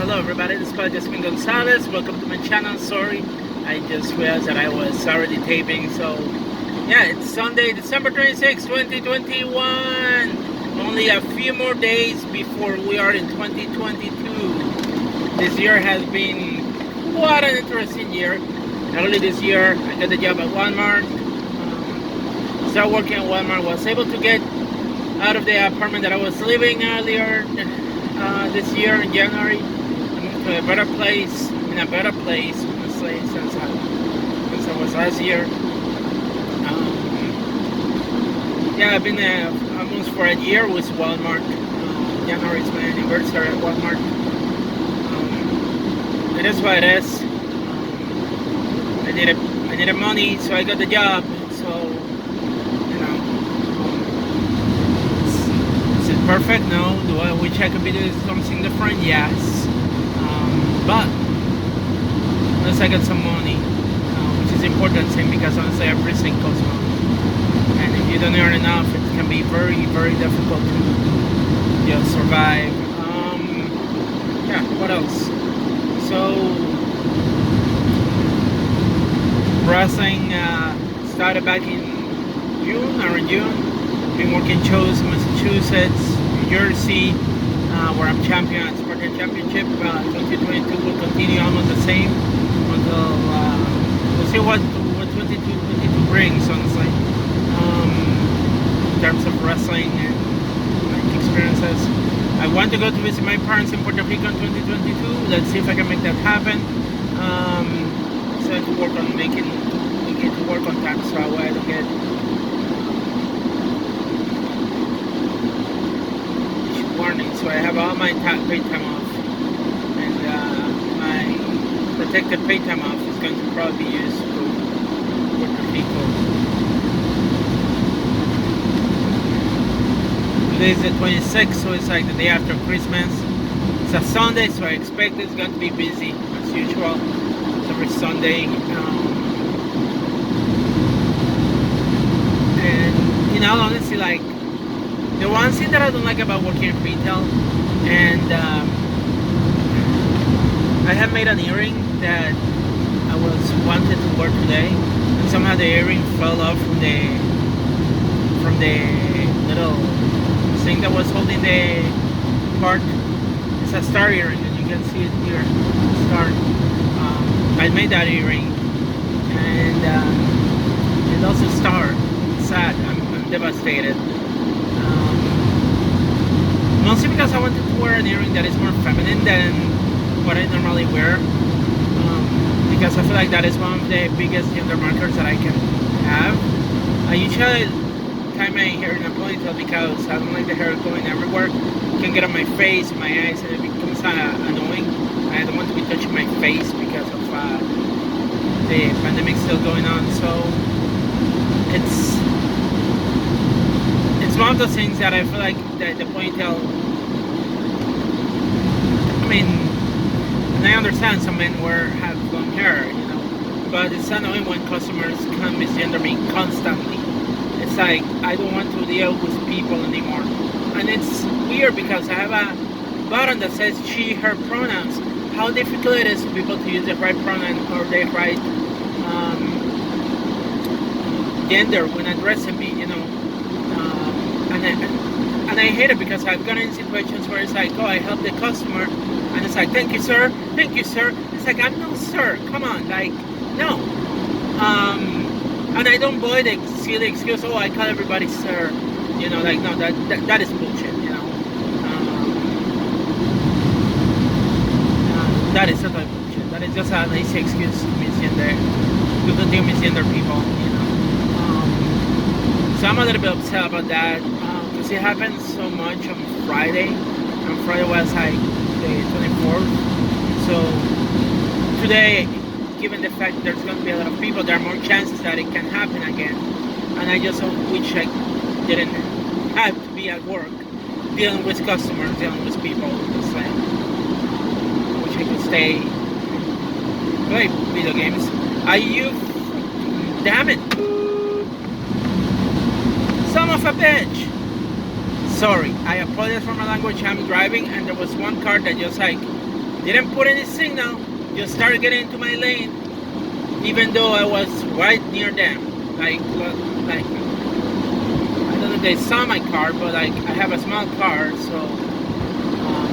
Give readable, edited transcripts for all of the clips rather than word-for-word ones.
Hello everybody, this is Jasmine Gonzalez. Welcome to my channel. Sorry, I just realized that I was already taping. So yeah, it's Sunday, December 26, 2021. Only a few more days before we are in 2022. This year has been quite an interesting year. Early this year, I got the job at Walmart. Started working at Walmart. Was able to get out of the apartment that I was living earlier this year in January. I moved to a better place, honestly, since I was last year. Yeah, I've been almost for a year with Walmart. January is my anniversary at Walmart. It is what it is. I needed money, so I got the job. So is it perfect? No. Do I wish I could be doing something different? Yes. But unless I get some money, which is important thing, because honestly everything costs money. And if you don't earn enough, it can be very, very difficult to survive. Yeah, what else? So wrestling started back in around June. Been working shows in Massachusetts, New Jersey, where I'm champion at Spartan Championship. 2022 will continue almost the same until we'll see what 2022 brings, honestly, in terms of wrestling and experiences. I want to go to visit my parents in Puerto Rico in 2022. Let's see if I can make that happen. So I have to work on making it work on time, so I don't get warning. So I have all my paid time off, and my protected paid time off is going to probably be used for Puerto Rico. Today is the 26th, so it's like the day after Christmas. It's a Sunday, so I expect it's going to be busy as usual. It's every Sunday. And honestly, like, the one thing that I don't like about working in retail, and I have made an earring that I was wanted to wear today, and somehow the earring fell off from the little thing that was holding the part. It's a star earring, and you can see it here. Star. I made that earring, and it also star. It's sad. I'm devastated. Mostly because I wanted to wear an earring that is more feminine than what I normally wear. Because I feel like that is one of the biggest gender markers that I can have. I usually tie my hair in a ponytail because I don't like the hair going everywhere. It can get on my face, my eyes, and it becomes annoying. I don't want to be touching my face because of the pandemic still going on. So it's one of those things that I feel like the ponytail, I mean, and I understand some men have long hair, but it's annoying when customers can misgender me constantly. It's like, I don't want to deal with people anymore. And it's weird because I have a button that says she, her pronouns. How difficult it is for people to use the right pronoun or the right gender when addressing me, And I hate it because I've gotten in situations where it's like, oh, I help the customer, and it's like, thank you, sir. It's like, I'm no sir. Come on, like, no. And I don't buy the silly excuse, oh, I call everybody sir. Like, no, that is bullshit. That is totally bullshit. That is just a lazy excuse to misgender, to continue misgender people. So I'm a little bit upset about that. It happened so much on Friday. On Friday was like the 24th. So today, given the fact that there's going to be a lot of people, there are more chances that it can happen again. And I just wish I didn't have to be at work dealing with customers, dealing with people. It's like, I wish I could stay play video games. Damn it! Son of a bitch! Sorry, I apologize for my language. I'm driving and there was one car that just like Didn't put any signal, just started getting into my lane, even though I was right near them. Like I don't know if they saw my car, but like I have a small car, so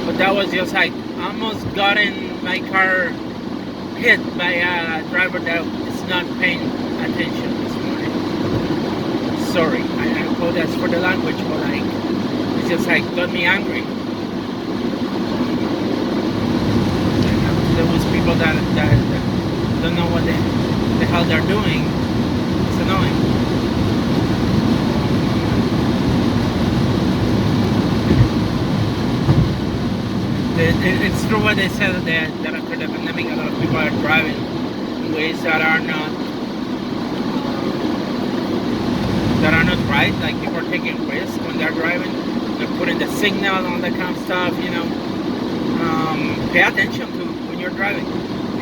but that was just like almost gotten my car hit by a driver that is not paying attention this morning. Sorry, I apologize for the language, but like it's just like got me angry. There was people that don't know what the hell they're doing. It's annoying. It's true what they said that after the pandemic, a lot of people are driving in ways that are not right. Like people are taking risks when they're driving. They're putting the signal and all that kind of stuff. You know, pay attention to when you're driving.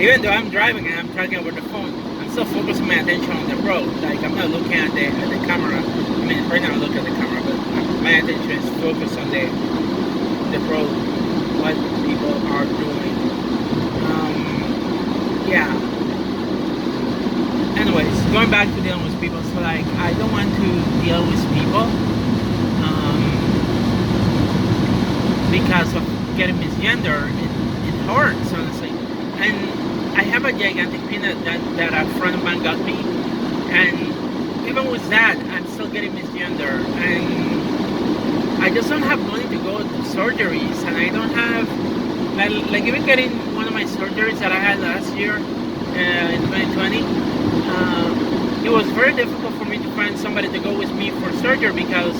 Even though I'm driving and I'm talking over the phone, I'm still focusing my attention on the road. Like I'm not looking at the camera. I mean, right now I look at the camera, but my attention is focused on the road. What people are doing. Yeah. Anyways, going back to dealing with people. So like, I don't want to deal with people because of getting misgender. It hurts, honestly. And I have a gigantic pin that a friend of mine got me, and even with that, I'm still getting misgender. And I just don't have money to go to surgeries, and I don't have, like even getting one of my surgeries that I had last year in 2020, it was very difficult for me to find somebody to go with me for surgery, because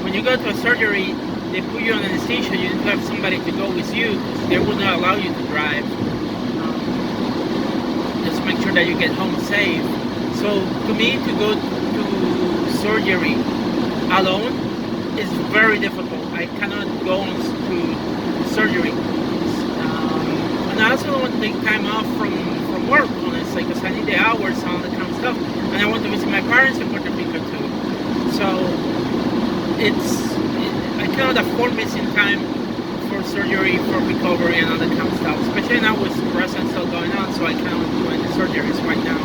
when you go to a surgery, they put you on anesthesia, you need to have somebody to go with you, because they will not allow you to drive. Just make sure that you get home safe. So to me, to go to surgery alone, it's very difficult. I cannot go to surgery. And I also don't want to take time off from work, honestly, because I need the hours and all that kind of stuff. And I want to visit my parents in Puerto Rico too. So I cannot afford missing time for surgery, for recovery, and all that kind of stuff. Especially now with Russia still going on, so I cannot do any surgeries right now.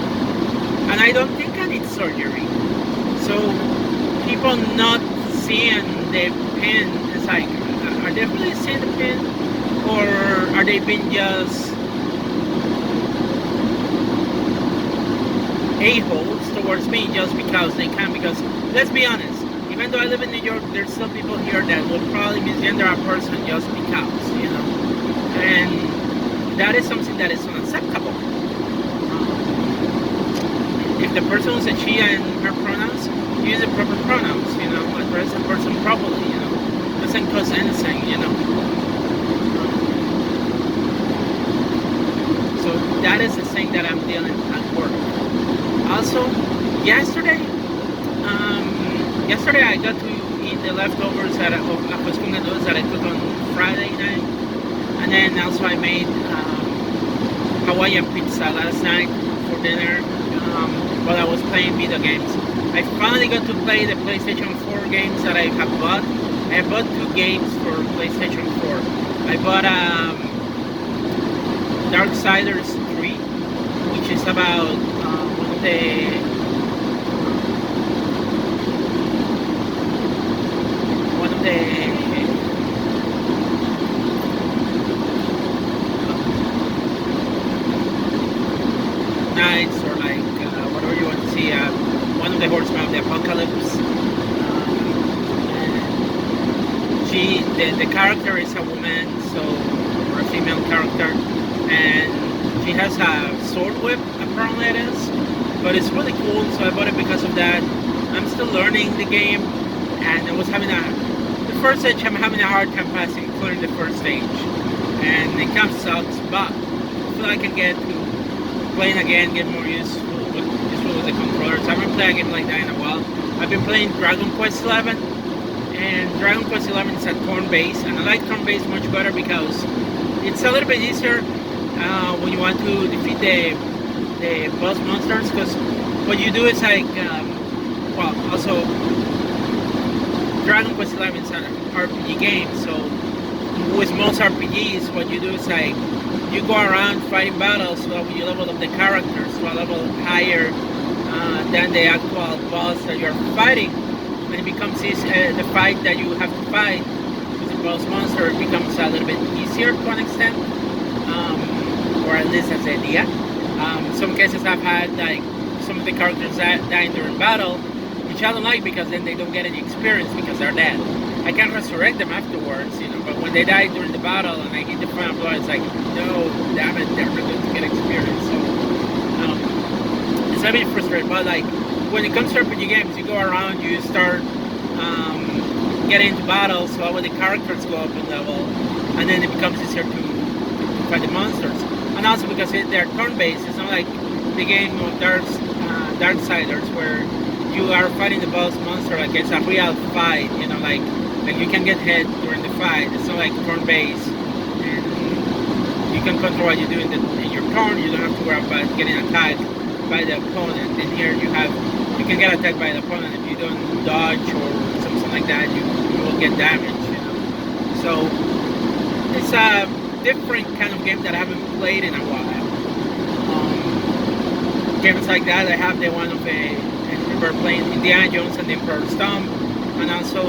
And I don't think I need surgery. So people not seeing the pin, it's like, are they really seeing the pin, or are they being just a-holes towards me just because they can? Because let's be honest, even though I live in New York, there's still people here that will probably misgender a person just because, you know, and that is something that is unacceptable. If the person was a she and her pronouns, use the proper pronouns, you know, address the person properly, you know, doesn't cause anything, you know. So that is the thing that I'm dealing at work. Also, yesterday I got to eat the leftovers that I took on Friday night, and then also I made Hawaiian pizza last night for dinner while I was playing video games. I finally got to play the PlayStation 4 games that I have bought. I bought 2 games for PlayStation 4. I bought Darksiders 3, which is about one of the knights, or like whatever you want to see, one of the horsemen of the apocalypse. The character is a woman, so, or a female character, and she has a sword whip, apparently it is, but it's really cool, so I bought it because of that. I'm still learning the game, and I was having the first stage I'm having a hard time passing, including the first stage, and it kind of sucks, but I feel I can get to playing again, get more useful with the controllers. I haven't played a game like that in a while. I've been playing Dragon Quest 11, and Dragon Quest 11 is at turn-based, and I like turn-based much better because it's a little bit easier when you want to defeat the boss monsters, because what you do is like, also Dragon Quest 11 is an RPG game, so with most RPGs, what you do is like, you go around fighting battles, so you level up the characters to a level higher than the actual boss that you're fighting, and it becomes the fight that you have to fight with the boss monster becomes a little bit easier to an extent, or at least that's the idea. Some cases I've had like some of the characters dying during battle, which I don't like because then they don't get any experience because they're dead. I can resurrect them afterwards, but when they die during the battle and I get the final blow, it's like, no, damn it, they're not going to get experience. So it's a bit frustrating, but like when it comes to RPG games, you go around, you start getting into battles, so the characters go up in level, and then it becomes easier to fight the monsters. And also because they're turn-based, it's not like the game of Darksiders where you are fighting the boss monster like it's a real fight, like you can get hit during the fight. It's not like turn-based, and you can control what you do in your turn. You don't have to worry about getting attacked by the opponent. And here you can get attacked by the opponent if you don't dodge or something like that. You will get damaged. So it's a different kind of game that I haven't played in a while. Games like that, I have the one of I remember playing Indiana Jones and the Emperor's Tomb, and also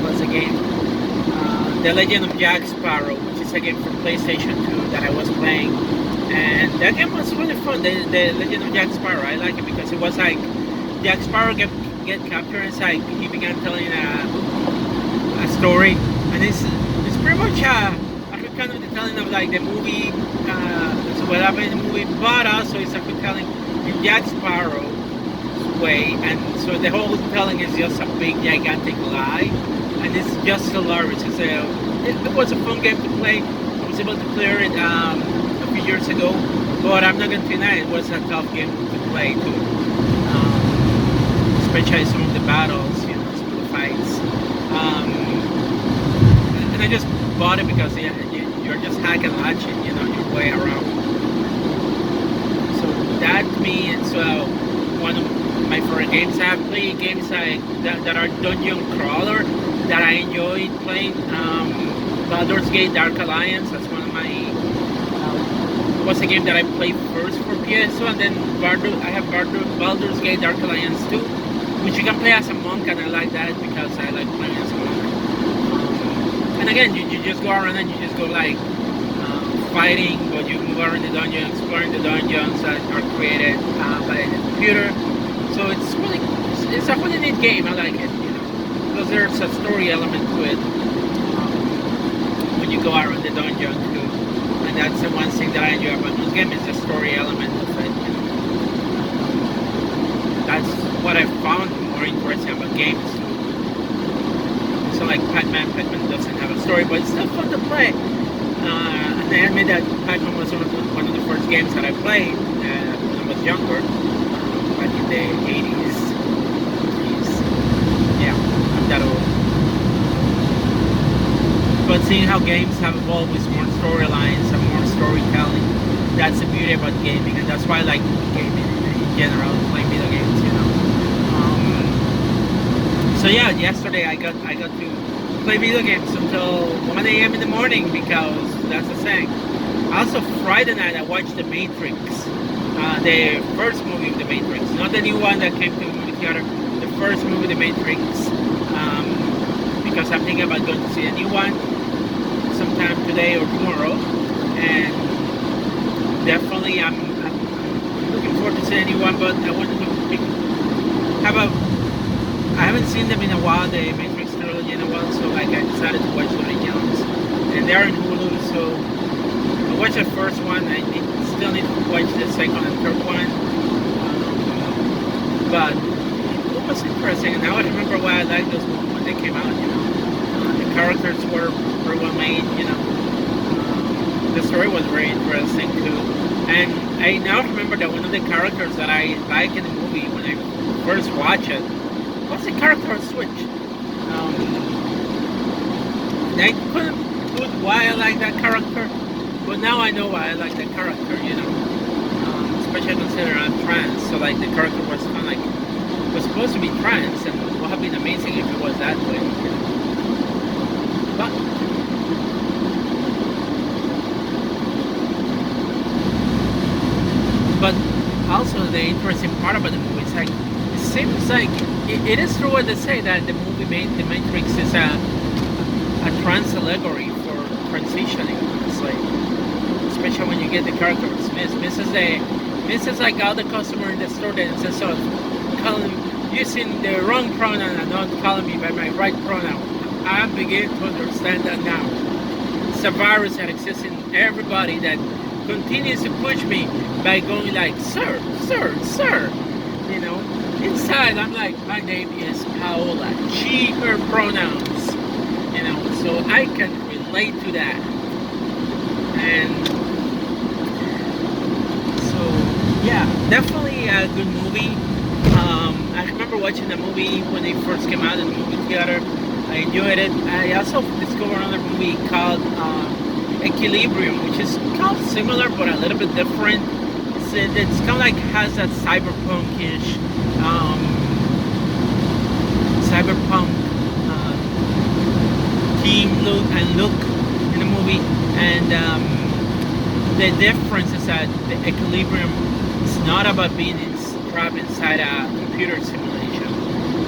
what's the game? The Legend of Jack Sparrow, which is a game from PlayStation 2 that I was playing, and that game was really fun. The Legend of Jack Sparrow, I like it because it was like Jack Sparrow get captured, and it's like he began telling a story, and it's pretty much a kind of the telling of like the movie, so what happened in the movie, but also it's a telling in Jack Sparrow's way, and so the whole telling is just a big gigantic lie, and it's just hilarious. It was a fun game to play. I was able to clear it a few years ago, but I'm not going to deny it was a tough game to play too, especially some of the battles, some of the fights, and I just bought it because you're just hack and latching, your way around. So that to me is one of my favorite games. I have played games that are dungeon crawler that I enjoy playing. Baldur's Gate Dark Alliance, that's one of my was a game that I played first for PS2, and then I have Baldur's Gate Dark Alliance 2, which you can play as a monk, and I like that because I like playing as a monk. And again, you just go around and you just go like fighting, but you move around the dungeon, exploring the dungeons that are created by the computer. So it's a really neat game. I like it, because there's a story element to it when you go around the dungeon too. And that's the one thing that I enjoy about this game is the story element of it. That's what I found more interesting about games. So like Pac-Man doesn't have a story, but it's still fun to play. And I admit that Pac-Man was one of the first games that I played when I was younger, back in the 80s. Yeah, I'm that old. But seeing how games have evolved with more storylines and more storytelling, that's the beauty about gaming, and that's why I like gaming in general, playing video games, So yeah, yesterday I got to play video games until 1 a.m. in the morning because that's the thing. Also Friday night I watched The Matrix, the first movie of The Matrix, not the new one that came to the movie theater, the first movie, The Matrix, because I'm thinking about going to see a new one sometime today or tomorrow, and definitely I'm looking forward to seeing a new one, but I wanted to I haven't seen them in a while, the Matrix trilogy in a while, so like I decided to watch the originals, and they're in Hulu, so I watched the first one. I still need to watch the second and third one, but it was interesting, and now I remember why I liked those movies when they came out. The characters were well made, the story was very interesting too, and I now remember that one of the characters that I liked in the movie when I first watched it was the character Switch. And I couldn't put why I like that character, but now I know why I like that character, especially considering I'm trans, so like the character was kind of like, was supposed to be trans, and it would have been amazing if it was that way, But But also the interesting part about the movie is like it seems like it is true what they say that the movie made The Matrix is a trans allegory for transitioning. It's like, especially when you get the character of Smith. Miss is like all the customer in the store that instead of calling using the wrong pronoun and not calling me by my right pronoun. I'm beginning to understand that now. It's a virus that exists in everybody that continues to push me by going like, sir, sir, sir. You know, inside I'm like, my name is Paola. She, her pronouns. You know, so I can relate to that. And so, yeah, definitely a good movie. I remember watching the movie when it first came out in the movie theater. I enjoyed it. I also discovered another movie called Equilibrium, which is kind of similar but a little bit different. It's kind of like has that cyberpunkish, cyberpunk theme look in the movie, and the difference is that the Equilibrium is not about being trapped inside a computer simulation.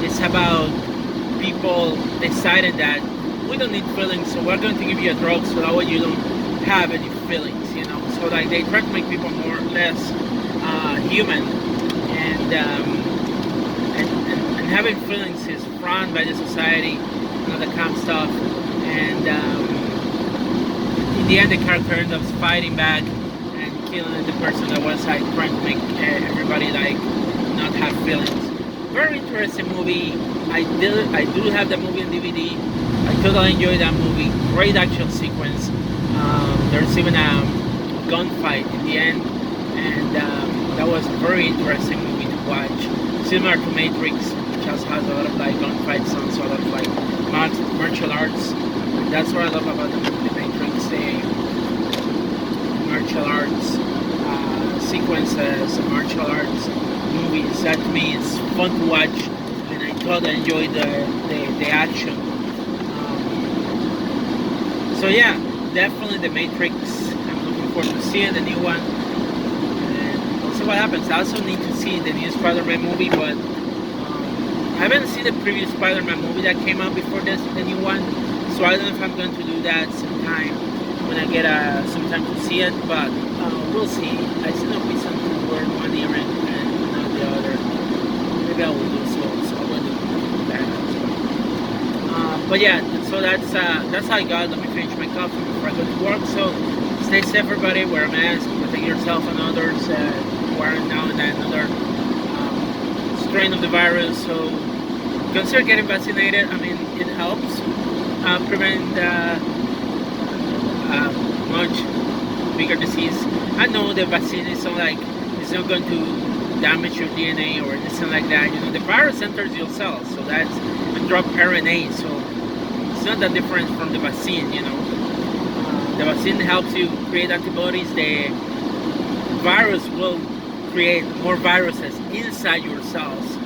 It's about people deciding that we don't need feelings, so we're going to give you a drug so that way you don't have any feelings, you know. So like they try to make people more or less human, and, and having feelings is frowned by the society and all that kind of stuff. And in the end, the character ends up fighting back and killing the person that was like trying to make everybody like not have feelings. Very interesting movie. I do have the movie on DVD. I totally enjoyed that movie. Great action sequence. There's even a gunfight in the end, and that was a very interesting movie to watch. Similar to Matrix, which also has a lot of like gunfights and sort of like martial arts. And that's what I love about the movie The Matrix. The martial arts sequences, and martial arts movies. That to me is fun to watch, and I totally enjoy the action. So yeah, definitely The Matrix. I'm looking forward to seeing the new one, and we'll see what happens. I also need to see the new Spider-Man movie, but I haven't seen the previous Spider-Man movie that came out before this, the new one. So I don't know if I'm going to do that sometime when I get some time to see it, but we'll see. I see no reason to wear one earring and not the other. Maybe I will do so I will do that as well. But yeah, so that's how I got. Let me finish my coffee before I go to work. So stay safe, everybody. Wear a mask, protect yourself and others. We're now and then another strain of the virus. So consider getting vaccinated. I mean, it helps prevent much bigger disease. I know the vaccine is not like it's not going to damage your DNA or anything like that. You know, the virus enters your cells, so that's a drug RNA. So it's not that different from the vaccine. You know, the vaccine helps you create antibodies. The virus will create more viruses inside your cells.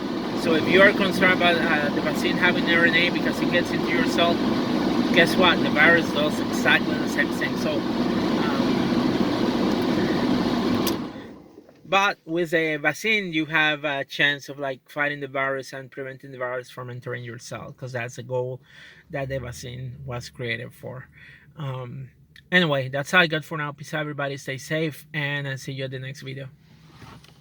So if you are concerned about the vaccine having RNA because it gets into your cell, guess what? The virus does exactly the same thing. So, but with a vaccine, you have a chance of like fighting the virus and preventing the virus from entering your cell, because that's the goal that the vaccine was created for. Um, anyway, that's all I got for now. Peace out, everybody. Stay safe, and I'll see you at the next video.